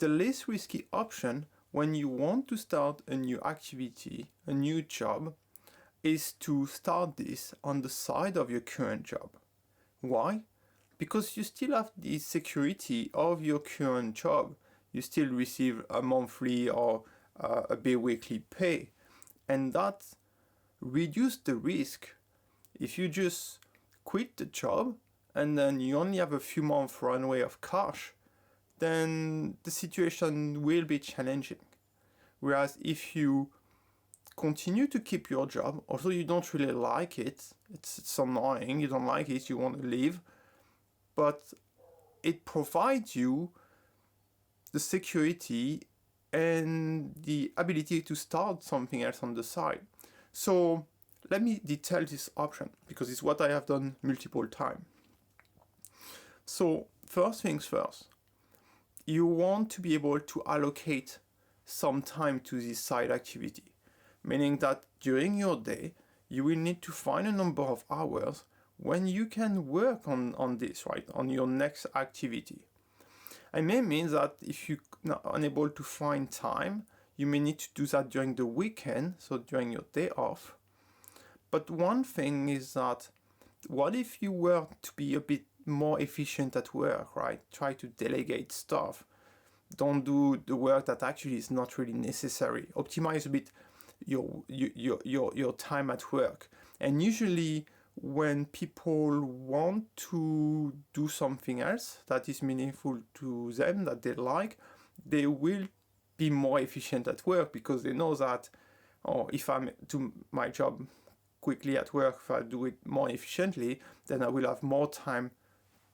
the least risky option when you want to start a new activity, a new job, is to start this on the side of your current job. Why? Because you still have the security of your current job. You still receive a monthly or a bi-weekly pay, and that reduces the risk. If you just quit the job and then you only have a few months runway of cash, then the situation will be challenging. Whereas if you continue to keep your job, although you don't really like it, it's annoying, you don't like it, you want to leave, but it provides you the security and the ability to start something else on the side. So let me detail this option because it's what I have done multiple times. So first things first, you want to be able to allocate some time to this side activity, meaning that during your day, you will need to find a number of hours when you can work on this, right, on your next activity. It may mean that if you're not unable to find time, you may need to do that during the weekend, so during your day off. But one thing is that, what if you were to be a bit more efficient at work, right? Try to delegate stuff. Don't do the work that actually is not really necessary. Optimize a bit your time at work. And usually when people want to do something else that is meaningful to them, that they like, they will be more efficient at work because they know that, if I do my job quickly at work, if I do it more efficiently, then I will have more time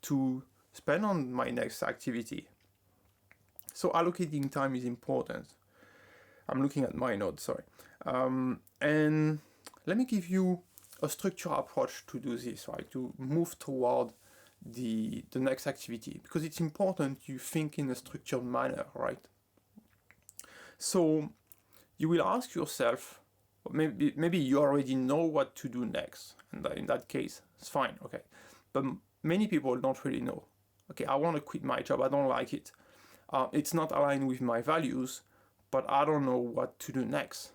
to spend on my next activity. So allocating time is important. I'm looking at my notes, sorry. And let me give you a structured approach to do this, right? To move toward the next activity, because it's important you think in a structured manner, right? So you will ask yourself, maybe you already know what to do next, and in that case, it's fine, okay. But many people don't really know. Okay, I want to quit my job, I don't like it. It's not aligned with my values, but I don't know what to do next.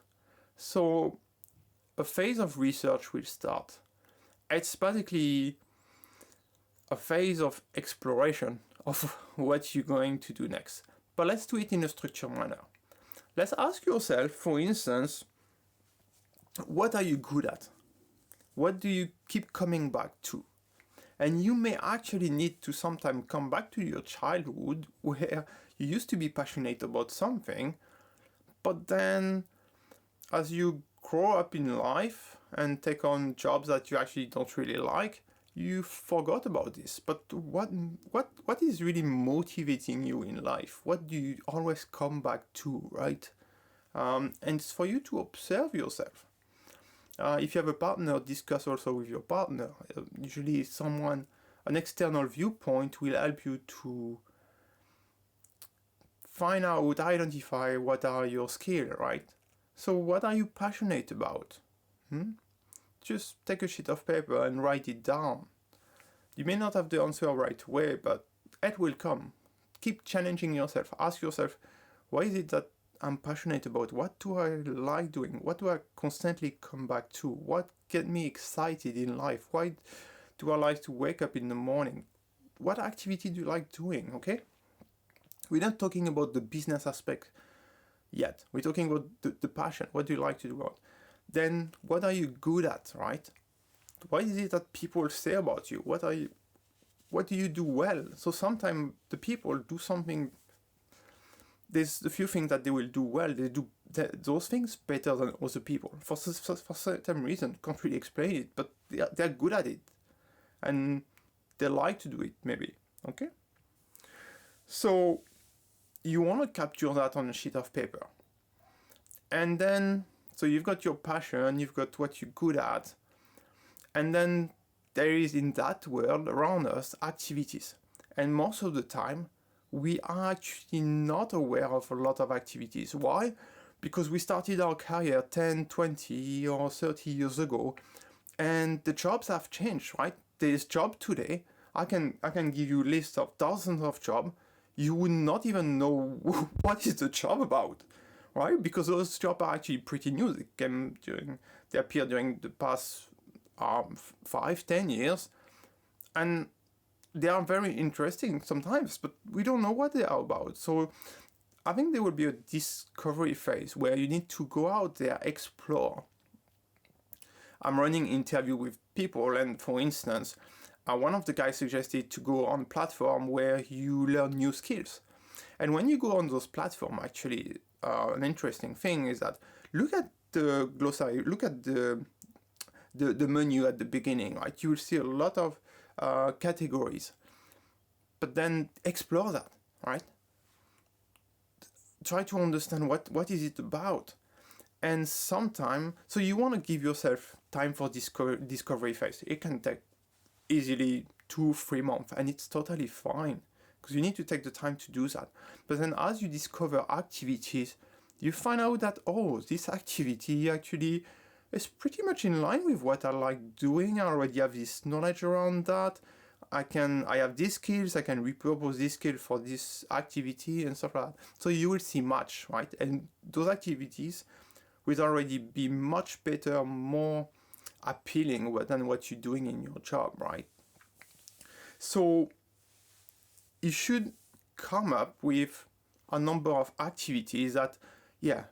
So a phase of research will start. It's basically a phase of exploration of what you're going to do next. But let's do it in a structured manner. Let's ask yourself, for instance, what are you good at? What do you keep coming back to? And you may actually need to sometimes come back to your childhood where you used to be passionate about something, but then as you grow up in life and take on jobs that you actually don't really like, you forgot about this. But what is really motivating you in life? What do you always come back to, right? And it's for you to observe yourself. If you have a partner, discuss also with your partner. Usually an external viewpoint will help you to find out, identify what are your skills, right? So what are you passionate about? Just take a sheet of paper and write it down. You may not have the answer right away, but it will come. Keep challenging yourself. Ask yourself, what is it that I'm passionate about? What do I like doing? What do I constantly come back to? What gets me excited in life? Why do I like to wake up in the morning? What activity do you like doing, okay? We're not talking about the business aspect yet. We're talking about the passion. What do you like to do? Then what are you good at, right? What is it that people say about you? What do you do well? So sometimes the people do something, there's a few things that they will do well. They do those things better than other people. For certain reason, can't really explain it, but they're good at it. And they like to do it, maybe, okay? So you want to capture that on a sheet of paper. And then, so you've got your passion, you've got what you're good at, and then there is in that world around us activities. And most of the time, we are actually not aware of a lot of activities. Why? Because we started our career 10, 20 or 30 years ago, and the jobs have changed, right? There's job today. I can give you a list of thousands of jobs. you would not even know what is the job about, right? Because those jobs are actually pretty new. They appeared during the past 5, 10 years, and they are very interesting sometimes, but we don't know what they are about. So I think there will be a discovery phase where you need to go out there, explore. I'm running interview with people, and for instance, one of the guys suggested to go on platform where you learn new skills. And when you go on those platforms, actually, an interesting thing is that look at the glossary, look at the menu at the beginning, right? You will see a lot of categories, but then explore that, right? Try to understand what is it about. And sometime, so you want to give yourself time for discovery phase. It can take easily 2-3 months, and it's totally fine because you need to take the time to do that. But then as you discover activities, you find out that, oh, this activity actually is pretty much in line with what I like doing. I already have this knowledge around that. I have these skills, I can repurpose this skill for this activity and stuff like that. So you will see much, right? And those activities will already be much better, more appealing than what you're doing in your job, right? So you should come up with a number of activities that, yeah,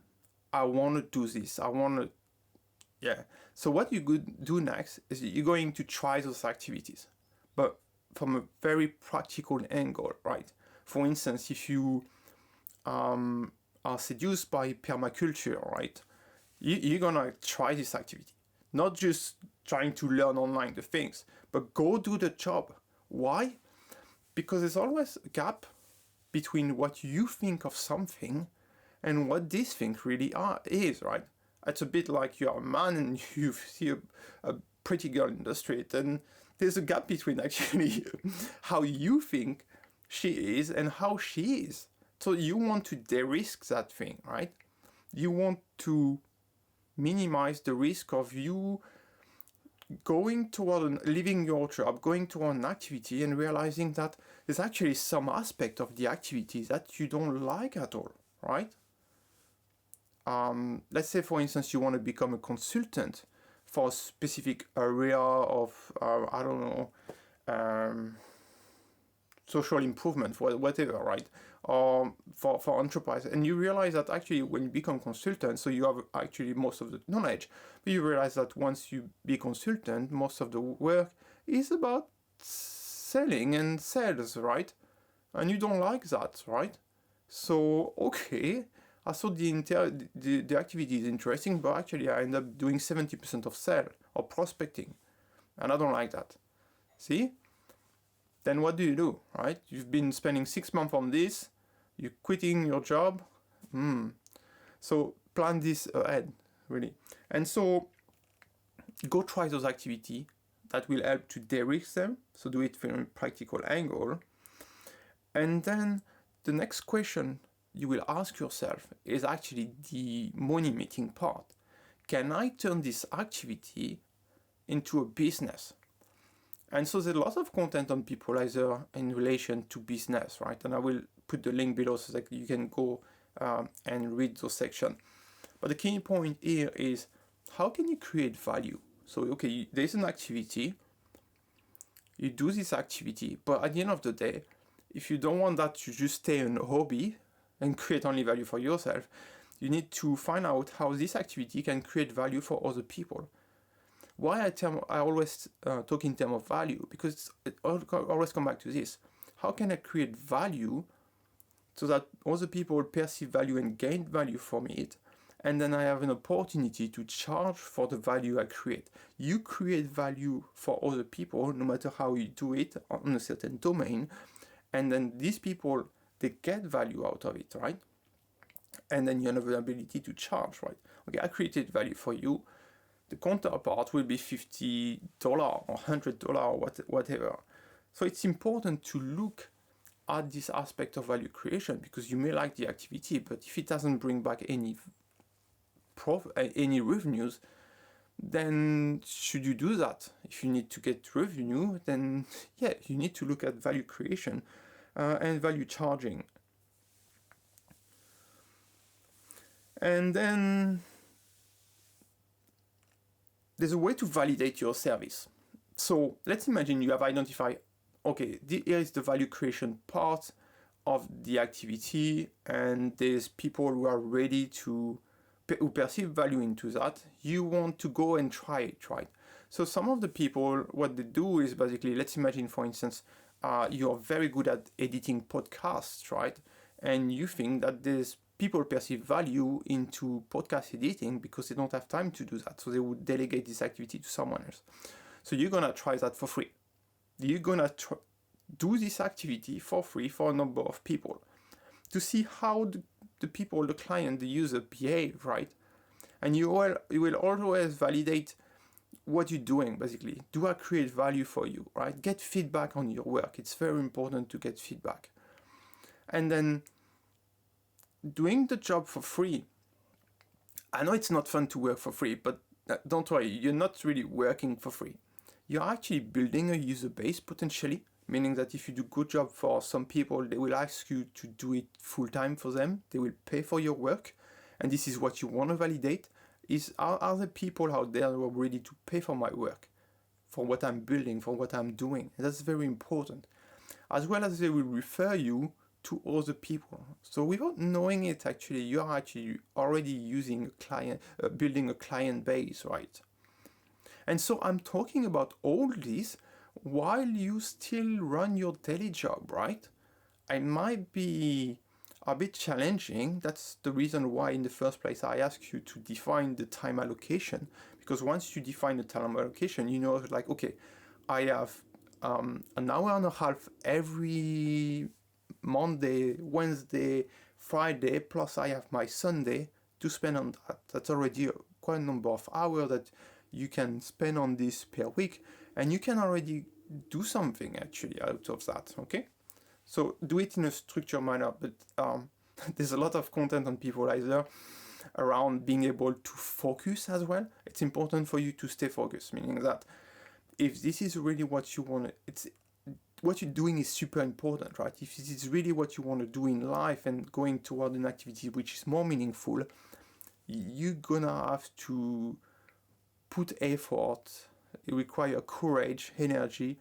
I want to do this. Yeah. So what you could do next is you're going to try those activities, but from a very practical angle, right? For instance, if you are seduced by permaculture, right? You're gonna try this activity, not just trying to learn online the things, but go do the job. Why? Because there's always a gap between what you think of something and what this thing really is, right? It's a bit like you're a man and you see a pretty girl in the street, and there's a gap between actually how you think she is and how she is. So you want to de-risk that thing, right? You want to minimize the risk of you going toward leaving your job, going toward an activity and realizing that there's actually some aspect of the activity that you don't like at all, right? Let's say, for instance, you want to become a consultant for a specific area of, I don't know, social improvement, whatever, right? Or for enterprise. And you realize that actually when you become consultant, so you have actually most of the knowledge, but you realize that once you be consultant, most of the work is about selling and sales, right? And you don't like that, right? So, okay, I thought the activity is interesting, but actually I end up doing 70% of sale or prospecting, and I don't like that. See? Then what do, right? You've been spending 6 months on this, you're quitting your job. So plan this ahead, really. And so go try those activities that will help to de-risk them. So do it from a practical angle. And then the next question you will ask yourself is actually the money making part. Can I turn this activity into a business? And so there's a lot of content on Peopleizer in relation to business, right? And I will put the link below so that you can go and read those sections. But the key point here is, how can you create value? So, okay, there's an activity, you do this activity, but at the end of the day, if you don't want that to just stay an hobby and create only value for yourself, you need to find out how this activity can create value for other people. Why I always talk in terms of value, because it always come back to this. How can I create value so that other people perceive value and gain value from it, and then I have an opportunity to charge for the value I create? You create value for other people, no matter how you do it on a certain domain, and then these people, they get value out of it, right? And then you have the ability to charge, right? Okay, I created value for you. The counterpart will be $50 or $100 or whatever. So it's important to look at this aspect of value creation, because you may like the activity, but if it doesn't bring back any revenues, then should you do that? If you need to get revenue, then yeah, you need to look at value creation. and value charging. And then there's a way to validate your service. So let's imagine you have identified, okay, here is the value creation part of the activity, and there's people who are ready to who perceive value into that. You want to go and try it, right? So some of the people, what they do is basically, let's imagine, for instance, you're very good at editing podcasts, right? And you think that there's people perceive value into podcast editing because they don't have time to do that. So they would delegate this activity to someone else. So you're going to try that for free. You're going to do this activity for free for a number of people to see how the people, the client, the user behave, right? And you will always validate what you're doing, basically. Do I create value for you, right? Get feedback on your work. It's very important to get feedback. And then doing the job for free. I know it's not fun to work for free, but don't worry, you're not really working for free. You're actually building a user base potentially, meaning that if you do a good job for some people, they will ask you to do it full time for them. They will pay for your work. And this is what you want to validate, is are there people out there who are ready to pay for my work, for what I'm building, for what I'm doing? And that's very important. As well as they will refer you to other people. So without knowing it, actually, you are actually already using a client, building a client base, right? And so I'm talking about all this while you still run your daily job, right? It might be a bit challenging. That's the reason why in the first place I ask you to define the time allocation, because once you define the time allocation, you know, like, okay, I have an hour and a half every Monday, Wednesday, Friday, plus I have my Sunday to spend on that. That's already quite a number of hours that you can spend on this per week, and you can already do something actually out of that, okay? So do it in a structured manner, but there's a lot of content on Peopleizer around being able to focus as well. It's important for you to stay focused, meaning that if this is really what you want, what you're doing is super important, right? If this is really what you want to do in life and going toward an activity which is more meaningful, you're gonna have to put effort, it requires courage, energy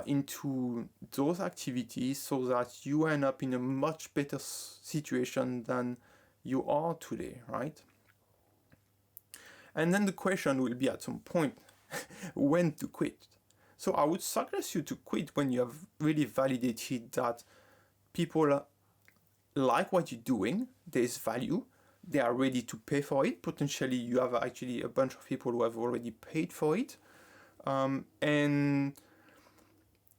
into those activities so that you end up in a much better situation than you are today, right? And then the question will be at some point, when to quit. So I would suggest you to quit when you have really validated that people like what you're doing, there's value, they are ready to pay for it. Potentially you have actually a bunch of people who have already paid for it, and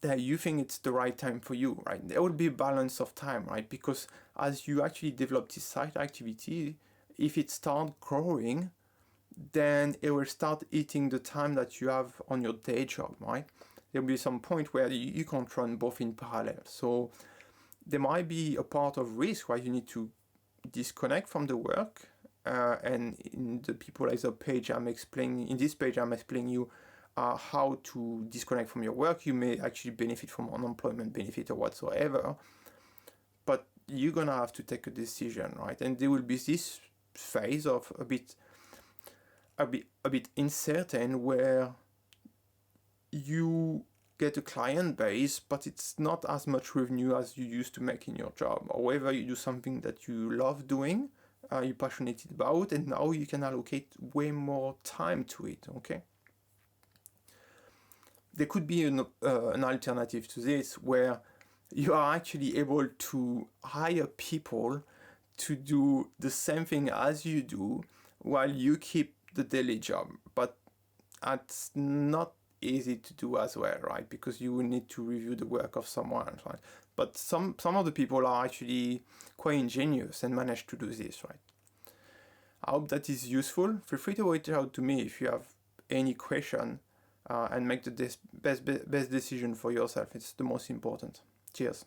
that you think it's the right time for you, right? There will be a balance of time, right? Because as you actually develop this side activity, if it starts growing, then it will start eating the time that you have on your day job, right? There will be some point where you can't run both in parallel. So there might be a part of risk where you need to disconnect from the work. And in the Peopleizer page, in this page, I'm explaining you how to disconnect from your work. You may actually benefit from unemployment benefit or whatsoever, but you're gonna have to take a decision, right? And there will be this phase of a bit uncertain where you get a client base, but it's not as much revenue as you used to make in your job. However, you do something that you love doing, you're passionate about, and now you can allocate way more time to it, okay? There could be an alternative to this where you are actually able to hire people to do the same thing as you do while you keep the daily job, but that's not easy to do as well, right? Because you will need to review the work of someone, right? But some of the people are actually quite ingenious and manage to do this, right? I hope that is useful. Feel free to reach out to me if you have any question, and make the best decision for yourself. It's the most important. Cheers.